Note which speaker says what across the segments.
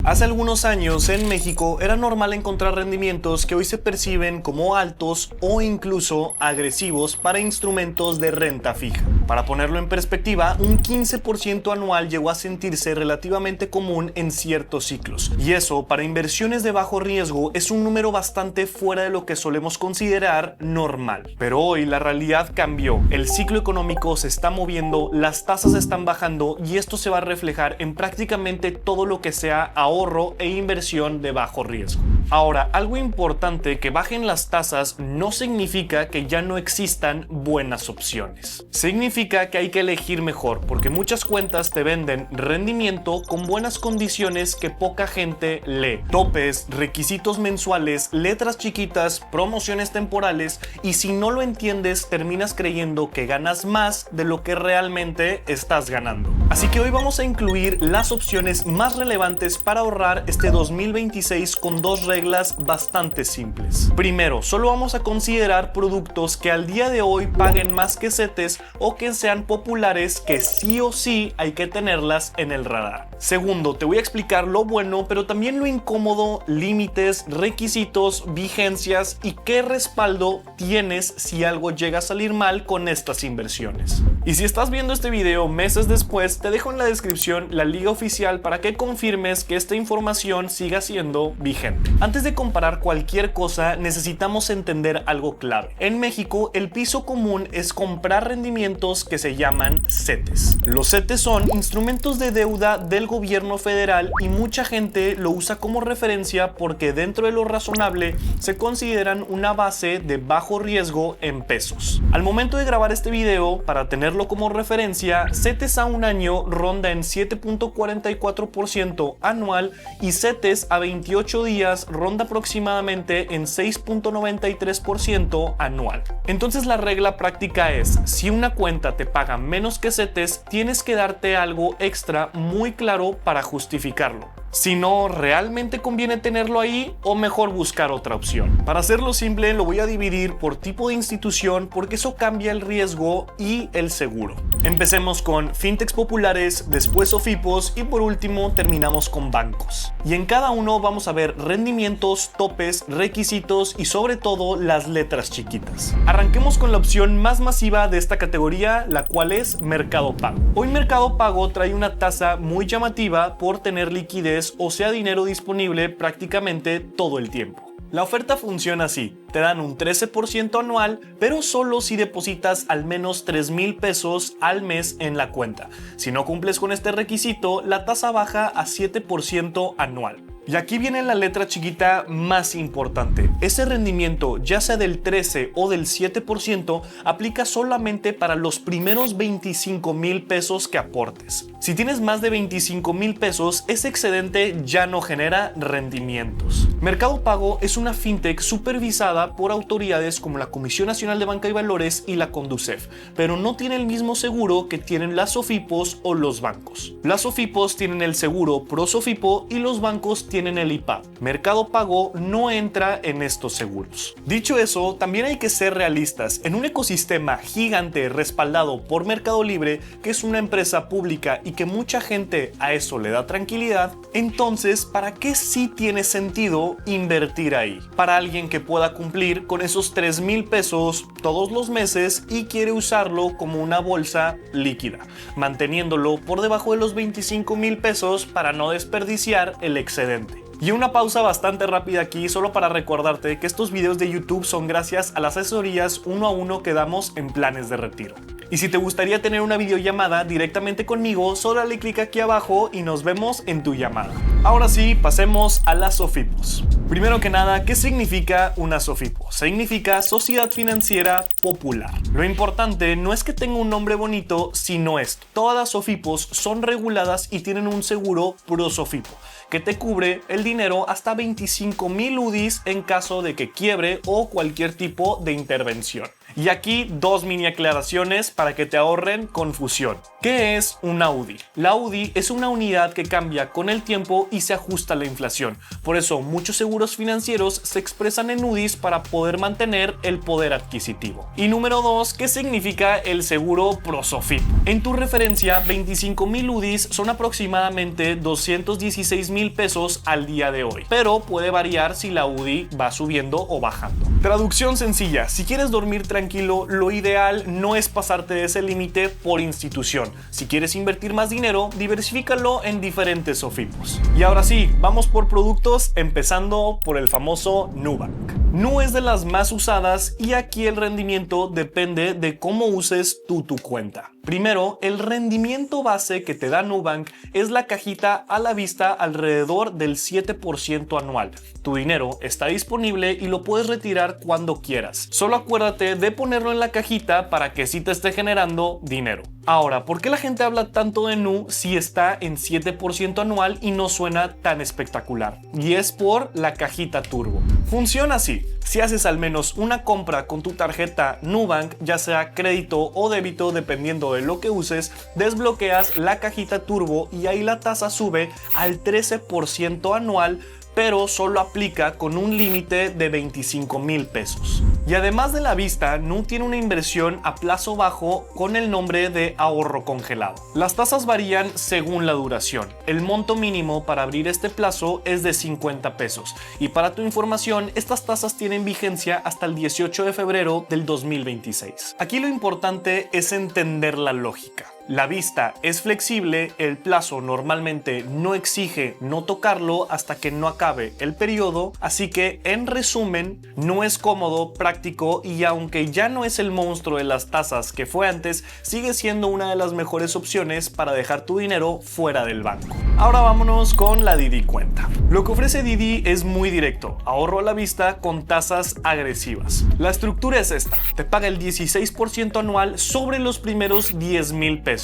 Speaker 1: Hace algunos años en México era normal encontrar rendimientos que hoy se perciben como altos o incluso agresivos para instrumentos de renta fija. Para ponerlo en perspectiva, un 15% anual llegó a sentirse relativamente común en ciertos ciclos, y eso para inversiones de bajo riesgo es un número bastante fuera de lo que solemos considerar normal. Pero hoy la realidad cambió, el ciclo económico se está moviendo, las tasas están bajando y esto se va a reflejar en prácticamente todo lo que sea ahorro e inversión de bajo riesgo. Ahora, algo importante: que bajen las tasas no significa que ya no existan buenas opciones. Significa que hay que elegir mejor, porque muchas cuentas te venden rendimiento con buenas condiciones que poca gente lee. Topes, requisitos mensuales, letras chiquitas, promociones temporales, y si no lo entiendes terminas creyendo que ganas más de lo que realmente estás ganando. Así que hoy vamos a incluir las opciones más relevantes para ahorrar este 2026 con dos reglas bastante simples. Primero, solo vamos a considerar productos que al día de hoy paguen más que CETES o que sean populares, que sí o sí hay que tenerlas en el radar. Segundo, te voy a explicar lo bueno pero también lo incómodo, límites, requisitos, vigencias y qué respaldo tienes si algo llega a salir mal con estas inversiones. Y si estás viendo este video meses después, te dejo en la descripción la liga oficial para que confirmes que esta información siga siendo vigente. Antes de comparar cualquier cosa, necesitamos entender algo clave. En México, el piso común es comprar rendimientos que se llaman CETES. Los CETES son instrumentos de deuda del gobierno federal y mucha gente lo usa como referencia porque dentro de lo razonable se consideran una base de bajo riesgo en pesos. Al momento de grabar este video, para tenerlo como referencia, CETES a un año ronda en 7.44% anual y CETES a 28 días ronda aproximadamente en 6.93% anual. Entonces la regla práctica es: si una cuenta te paga menos que CETES, tienes que darte algo extra muy claro para justificarlo. Si no, ¿realmente conviene tenerlo ahí o mejor buscar otra opción? Para hacerlo simple, lo voy a dividir por tipo de institución porque eso cambia el riesgo y el seguro. Empecemos con fintechs populares, después OFIPOS y por último terminamos con bancos. Y en cada uno vamos a ver rendimientos, topes, requisitos y sobre todo las letras chiquitas. Arranquemos con la opción más masiva de esta categoría, la cual es Mercado Pago. Hoy Mercado Pago trae una tasa muy llamativa por tener liquidez, o sea, dinero disponible prácticamente todo el tiempo. La oferta funciona así: te dan un 13% anual, pero solo si depositas al menos 3,000 pesos al mes en la cuenta. Si no cumples con este requisito, la tasa baja a 7% anual. Y aquí viene la letra chiquita más importante: ese rendimiento, ya sea del 13 o del 7%, aplica solamente para los primeros 25,000 pesos que aportes. Si tienes más de 25,000 pesos, ese excedente ya no genera rendimientos. Mercado Pago es una fintech supervisada por autoridades como la Comisión Nacional de Banca y Valores y la Conducef, pero no tiene el mismo seguro que tienen las OFIPOS o los bancos. Las OFIPOS tienen el seguro Prosofipo y los bancos tienen el IPAB. Mercado Pago no entra en estos seguros. Dicho eso, también hay que ser realistas. En un ecosistema gigante respaldado por Mercado Libre, que es una empresa pública y que mucha gente a eso le da tranquilidad, entonces ¿para qué sí tiene sentido invertir ahí? Para alguien que pueda cumplir con esos 3,000 pesos todos los meses y quiere usarlo como una bolsa líquida, manteniéndolo por debajo de los 25,000 pesos para no desperdiciar el excedente. Y una pausa bastante rápida aquí, solo para recordarte que estos videos de YouTube son gracias a las asesorías 1 a 1 que damos en planes de retiro. Y si te gustaría tener una videollamada directamente conmigo, solo dale clic aquí abajo y nos vemos en tu llamada. Ahora sí, pasemos a las OFIPOS. Primero que nada, ¿qué significa una SOFIPO? Significa Sociedad Financiera Popular. Lo importante no es que tenga un nombre bonito, sino esto: todas las SOFIPOS son reguladas y tienen un seguro Prosofipo, que te cubre el dinero hasta 25,000 UDIs en caso de que quiebre o cualquier tipo de intervención. Y aquí dos mini aclaraciones para que te ahorren confusión. ¿Qué es una UDI? La UDI es una unidad que cambia con el tiempo y se ajusta a la inflación. Por eso muchos seguros financieros se expresan en UDIs para poder mantener el poder adquisitivo. Y número 2, ¿qué significa el seguro Prosofipo? En tu referencia, 25,000 UDIs son aproximadamente 216,000 $10,000 pesos al día de hoy, pero puede variar si la UDI va subiendo o bajando. Traducción sencilla: si quieres dormir tranquilo, lo ideal no es pasarte de ese límite por institución. Si quieres invertir más dinero, diversifícalo en diferentes OFIPOS. Y ahora sí, vamos por productos, empezando por el famoso Nubank. Nu es de las más usadas y aquí el rendimiento depende de cómo uses tú tu cuenta. Primero, el rendimiento base que te da Nubank es la cajita a la vista alrededor del 7% anual. Tu dinero está disponible y lo puedes retirar cuando quieras. Solo acuérdate de ponerlo en la cajita para que sí te esté generando dinero. Ahora, ¿por qué la gente habla tanto de Nu si está en 7% anual y no suena tan espectacular? Y es por la cajita turbo. Funciona así: si haces al menos una compra con tu tarjeta Nubank, ya sea crédito o débito dependiendo de lo que uses, desbloqueas la cajita turbo y ahí la tasa sube al 13% anual, pero solo aplica con un límite de $25,000 pesos. Y además de la vista, Nu tiene una inversión a plazo bajo con el nombre de ahorro congelado. Las tasas varían según la duración. El monto mínimo para abrir este plazo es de 50 pesos. Y para tu información, estas tasas tienen vigencia hasta el 18 de febrero del 2026. Aquí lo importante es entender la lógica. La vista es flexible, el plazo normalmente no exige no tocarlo hasta que no acabe el periodo, así que en resumen, no es cómodo, práctico y aunque ya no es el monstruo de las tasas que fue antes, sigue siendo una de las mejores opciones para dejar tu dinero fuera del banco. Ahora vámonos con la Didi Cuenta. Lo que ofrece Didi es muy directo: ahorro a la vista con tasas agresivas. La estructura es esta: te paga el 16% anual sobre los primeros $10,000 pesos.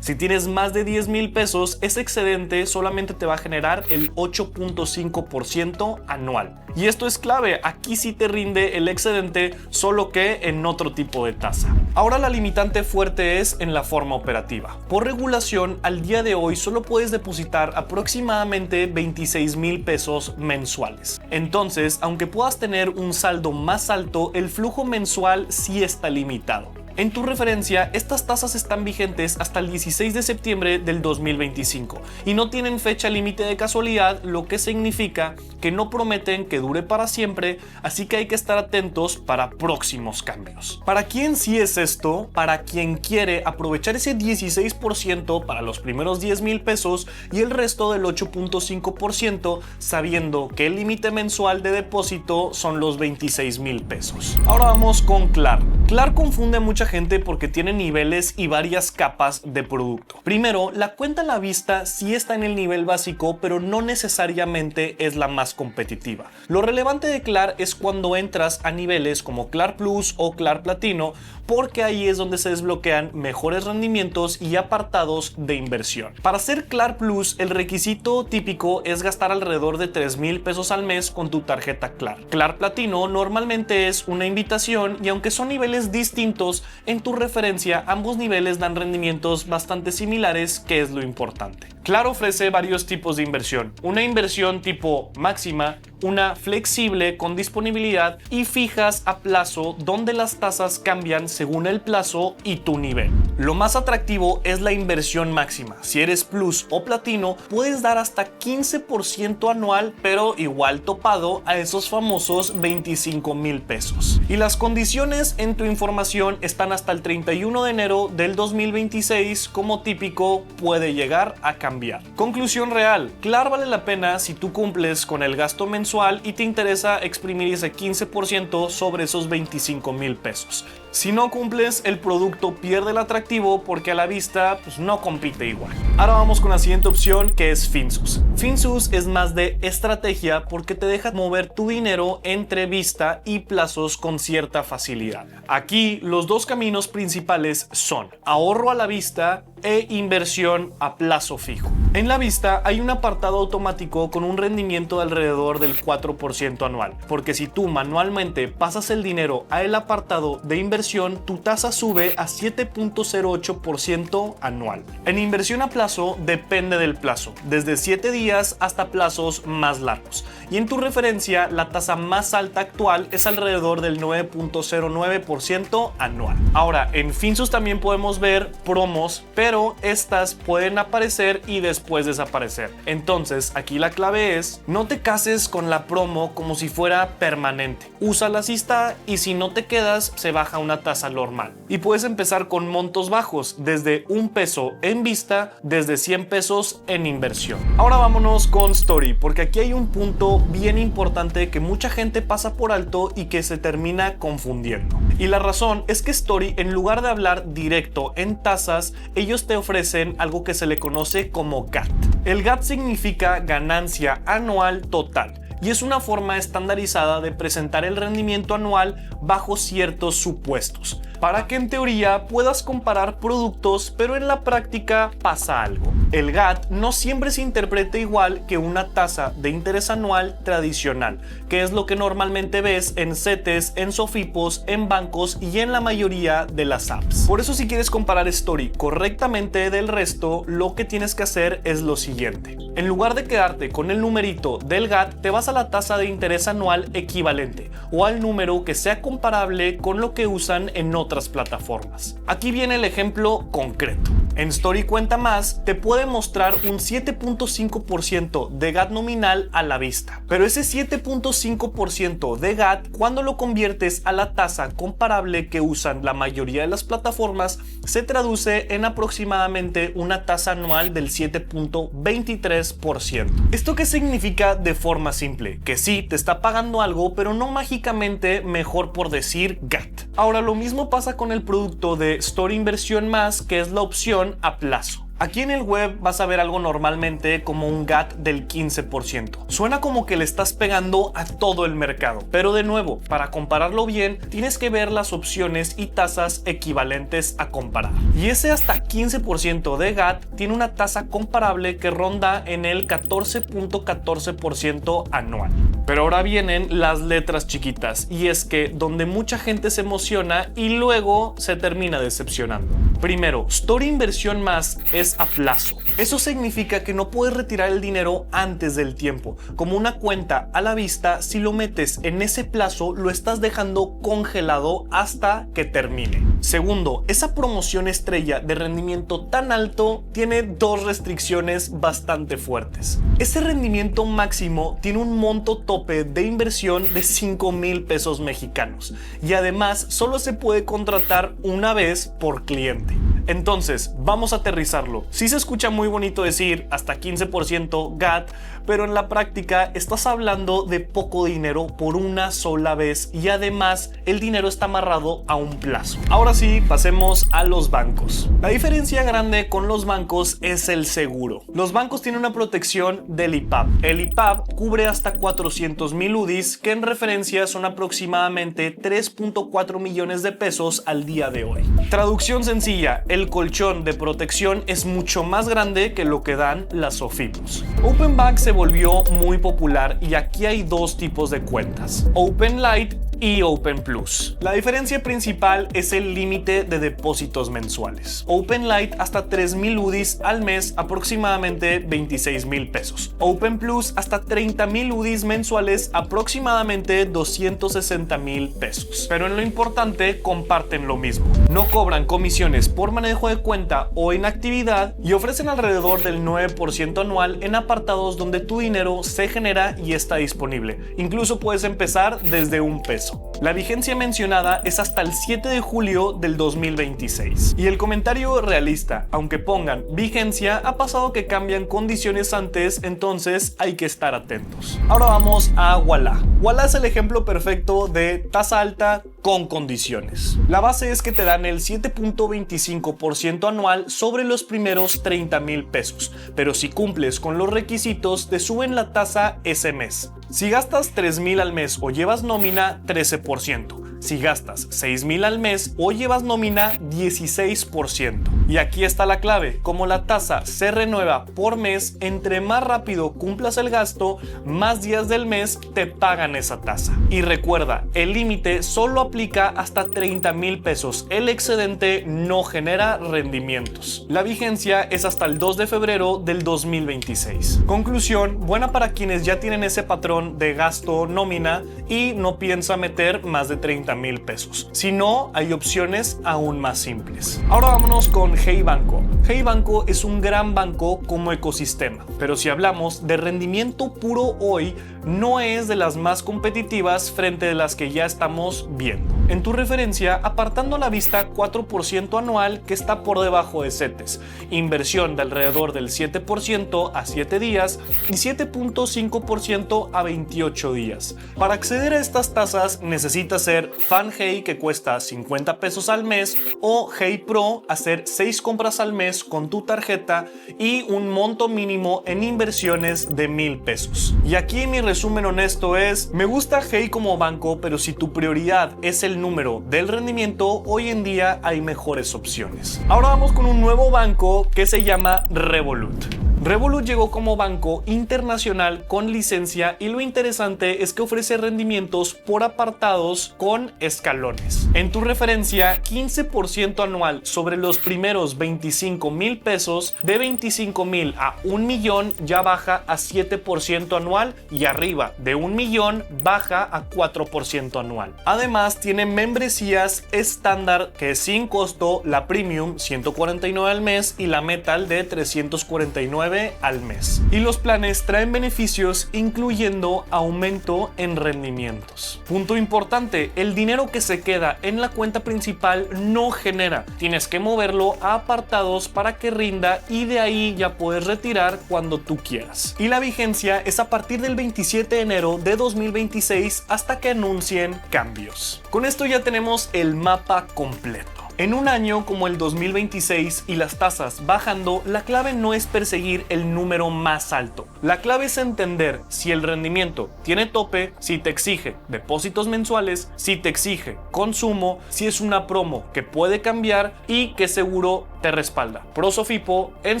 Speaker 1: Si tienes más de $10,000 pesos, ese excedente solamente te va a generar el 8.5% anual. Y esto es clave: aquí sí te rinde el excedente, solo que en otro tipo de tasa. Ahora la limitante fuerte es en la forma operativa. Por regulación, al día de hoy solo puedes depositar aproximadamente $26,000 pesos mensuales. Entonces, aunque puedas tener un saldo más alto, el flujo mensual sí está limitado. En tu referencia, estas tasas están vigentes hasta el 16 de septiembre del 2025 y no tienen fecha límite de casualidad, lo que significa que no prometen que dure para siempre, así que hay que estar atentos para próximos cambios. ¿Para quién sí es esto? Para quien quiere aprovechar ese 16% para los primeros $10,000 pesos y el resto del 8.5% sabiendo que el límite mensual de depósito son los $26,000 pesos. Ahora vamos con Klar. Klar confunde a mucha gente porque tiene niveles y varias capas de producto. Primero, la cuenta a la vista sí está en el nivel básico, pero no necesariamente es la más competitiva. Lo relevante de Klar es cuando entras a niveles como Klar Plus o Klar Platino, porque ahí es donde se desbloquean mejores rendimientos y apartados de inversión. Para ser Klar Plus, el requisito típico es gastar alrededor de $3,000 pesos al mes con tu tarjeta Klar. Klar Platino normalmente es una invitación y aunque son niveles distintos, en tu referencia ambos niveles dan rendimientos bastante similares, que es lo importante. Klar ofrece varios tipos de inversión: una inversión tipo máxima, una flexible con disponibilidad y fijas a plazo, donde las tasas cambian según el plazo y tu nivel. Lo más atractivo es la inversión máxima. Si eres Plus o Platino, puedes dar hasta 15% anual, pero igual topado a esos famosos $25,000 pesos. Y las condiciones en tu información están hasta el 31 de enero del 2026, como típico puede llegar a cambiar. Conclusión real: Klar vale la pena si tú cumples con el gasto mensual y te interesa exprimir ese 15% sobre esos $25,000 pesos. Si no cumples, el producto pierde el atractivo porque a la vista no compite igual. Ahora vamos con la siguiente opción, que es Finsus. Finsus es más de estrategia porque te deja mover tu dinero entre vista y plazos con cierta facilidad. Aquí los dos caminos principales son ahorro a la vista e inversión a plazo fijo. En la vista hay un apartado automático con un rendimiento de alrededor del 4% anual, porque si tú manualmente pasas el dinero a el apartado de inversión, inversión, tu tasa sube a 7.08% anual. En inversión a plazo depende del plazo, desde 7 días hasta plazos más largos. Y en tu referencia, la tasa más alta actual es alrededor del 9.09% anual. Ahora, en Finsus también podemos ver promos, pero estas pueden aparecer y después desaparecer. Entonces, aquí la clave es: no te cases con la promo como si fuera permanente. Úsala si está, y si no te quedas, se baja una tasa normal. Y puedes empezar con montos bajos, desde $1 en vista, desde 100 pesos en inversión. Ahora vámonos con Story, porque aquí hay un punto bien importante que mucha gente pasa por alto y que se termina confundiendo. Y la razón es que Story, en lugar de hablar directo en tasas, ellos te ofrecen algo que se le conoce como GAT. El GAT significa ganancia anual total, y es una forma estandarizada de presentar el rendimiento anual bajo ciertos supuestos, para que en teoría puedas comparar productos, pero en la práctica pasa algo. El GAT no siempre se interpreta igual que una tasa de interés anual tradicional, que es lo que normalmente ves en CETES, en SOFIPOS, en bancos y en la mayoría de las apps. Por eso, si quieres comparar Story correctamente del resto, lo que tienes que hacer es lo siguiente. En lugar de quedarte con el numerito del GAT, te vas a la tasa de interés anual equivalente o al número que sea comparable con lo que usan en otras plataformas. Aquí viene el ejemplo concreto. En Story Cuenta Más te puede mostrar un 7.5% de GAT nominal a la vista, pero ese 7.5% de GAT, cuando lo conviertes a la tasa comparable que usan la mayoría de las plataformas, se traduce en aproximadamente una tasa anual del 7.23%. ¿Esto qué significa de forma simple? Que sí, te está pagando algo, pero no mágicamente mejor por decir GAT. Ahora, lo mismo pasa con el producto de Story Inversión Más, que es la opción a plazo. Aquí en el web vas a ver algo normalmente como un GAT del 15%. Suena como que le estás pegando a todo el mercado, pero de nuevo, para compararlo bien, tienes que ver las opciones y tasas equivalentes a comparar. Y ese hasta 15% de GAT tiene una tasa comparable que ronda en el 14.14% anual. Pero ahora vienen las letras chiquitas, y es que donde mucha gente se emociona y luego se termina decepcionando. Primero, Story Inversión Más es a plazo. Eso significa que no puedes retirar el dinero antes del tiempo. Como una cuenta a la vista, si lo metes en ese plazo, lo estás dejando congelado hasta que termine. Segundo, esa promoción estrella de rendimiento tan alto tiene dos restricciones bastante fuertes. Ese rendimiento máximo tiene un monto tope de inversión de 5,000 pesos mexicanos, y además solo se puede contratar una vez por cliente. Entonces, vamos a aterrizarlo. Sí se escucha muy bonito decir hasta 15% GAT, pero en la práctica estás hablando de poco dinero por una sola vez, y además el dinero está amarrado a un plazo. Ahora sí, pasemos a los bancos. La diferencia grande con los bancos es el seguro. Los bancos tienen una protección del IPAB. El IPAB cubre hasta 400,000 UDIs, que en referencia son aproximadamente 3.4 millones de pesos al día de hoy. Traducción sencilla: el colchón de protección es mucho más grande que lo que dan las SOFIPOS. OpenBank se volvió muy popular, y aquí hay dos tipos de cuentas: Open Lite y Open Plus. La diferencia principal es el límite de depósitos mensuales. Open Lite hasta 3,000 UDIs al mes, aproximadamente 26,000 pesos. Open Plus hasta 30,000 UDIs mensuales, aproximadamente 260,000 pesos. Pero en lo importante, comparten lo mismo. No cobran comisiones por manejo de cuenta o inactividad, y ofrecen alrededor del 9% anual en apartados donde tu dinero se genera y está disponible. Incluso puedes empezar desde $1. La vigencia mencionada es hasta el 7 de julio del 2026. Y el comentario realista: aunque pongan vigencia, ha pasado que cambian condiciones antes, entonces hay que estar atentos. Ahora vamos a Ualá. Ualá es el ejemplo perfecto de tasa alta con condiciones. La base es que te dan el 7.25% anual sobre los primeros 30,000 pesos, pero si cumples con los requisitos, te suben la tasa ese mes. Si gastas 3,000 al mes o llevas nómina, 13%. si gastas 6,000 al mes o llevas nómina 16%. Y aquí está la clave: como la tasa se renueva por mes, entre más rápido cumplas el gasto, más días del mes te pagan esa tasa. Y recuerda, el límite solo aplica hasta 30,000 pesos. El excedente no genera rendimientos. La vigencia es hasta el 2 de febrero del 2026. Conclusión, buena para quienes ya tienen ese patrón de gasto nómina y no piensa meter más de 30,000 pesos. Si no, hay opciones aún más simples. Ahora vámonos con Hey Banco. Hey Banco es un gran banco como ecosistema, pero si hablamos de rendimiento puro hoy, no es de las más competitivas frente de las que ya estamos viendo. En tu referencia, apartando a la vista 4% anual, que está por debajo de CETES, inversión de alrededor del 7% a 7 días y 7.5% a 28 días. Para acceder a estas tasas necesitas ser Fan Hey, que cuesta 50 pesos al mes, o Hey Pro, hacer 6 compras al mes con tu tarjeta y un monto mínimo en inversiones de 1,000 pesos. Y aquí mi resumen honesto es: me gusta Hey como banco, pero si tu prioridad es el número del rendimiento, hoy en día hay mejores opciones. Ahora vamos con un nuevo banco que se llama Revolut. Revolut llegó como banco internacional con licencia y lo interesante es que ofrece rendimientos por apartados con escalones. En tu referencia, 15% anual sobre los primeros 25,000 pesos, de 25,000 a 1,000,000 ya baja a 7% anual y arriba de 1,000,000 baja a 4% anual. Además, tiene membresías estándar que es sin costo, la Premium 149 al mes y la Metal de 349 al mes. Y los planes traen beneficios incluyendo aumento en rendimientos. Punto importante: el dinero que se queda en la cuenta principal no genera. Tienes que moverlo a apartados para que rinda y de ahí ya puedes retirar cuando tú quieras. Y la vigencia es a partir del 27 de enero de 2026 hasta que anuncien cambios. Con esto ya tenemos el mapa completo. En un año como el 2026 y las tasas bajando, la clave no es perseguir el número más alto. La clave es entender si el rendimiento tiene tope, si te exige depósitos mensuales, si te exige consumo, si es una promo que puede cambiar y que seguro te respalda. Prosofipo, en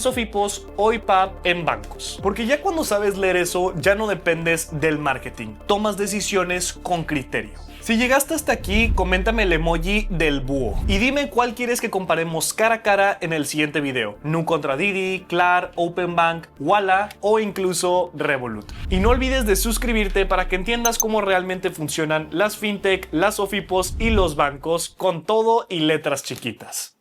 Speaker 1: Sofipos o IPAP en bancos. Porque ya cuando sabes leer eso, ya no dependes del marketing. Tomas decisiones con criterio. Si llegaste hasta aquí, coméntame el emoji del búho y dime cuál quieres que comparemos cara a cara en el siguiente video. Nu contra Didi, Klar, Openbank, Ualá o incluso Revolut. Y no olvides de suscribirte para que entiendas cómo realmente funcionan las fintech, las Sofipos y los bancos con todo y letras chiquitas.